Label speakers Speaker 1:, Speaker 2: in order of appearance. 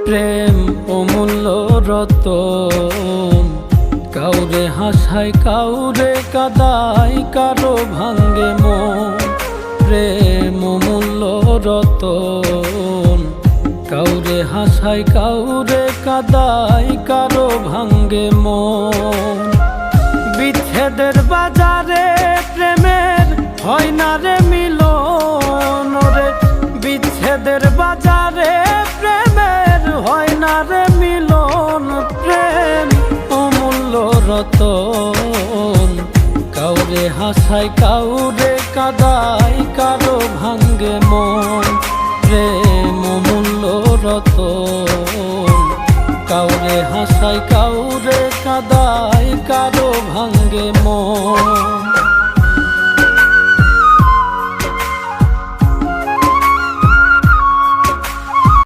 Speaker 1: প্রেম অমূল্য রতন, কাউরে হাসায় কাউরে কাদায়, কারো ভাঙ্গে মন। প্রেম অমূল্য রতন, কাউরে হাসায় কাউরে কাদায়, কারো ভাঙ্গে মন। বিচ্ছেদের বাজারে প্রেমের হয় না রে মিলন রে, বিচ্ছেদের বাজারে প্রেমের হয় না রে মিলন। প্রেম অমূল্য রতন, কাউরে হাসায় কাউরে কাদায়,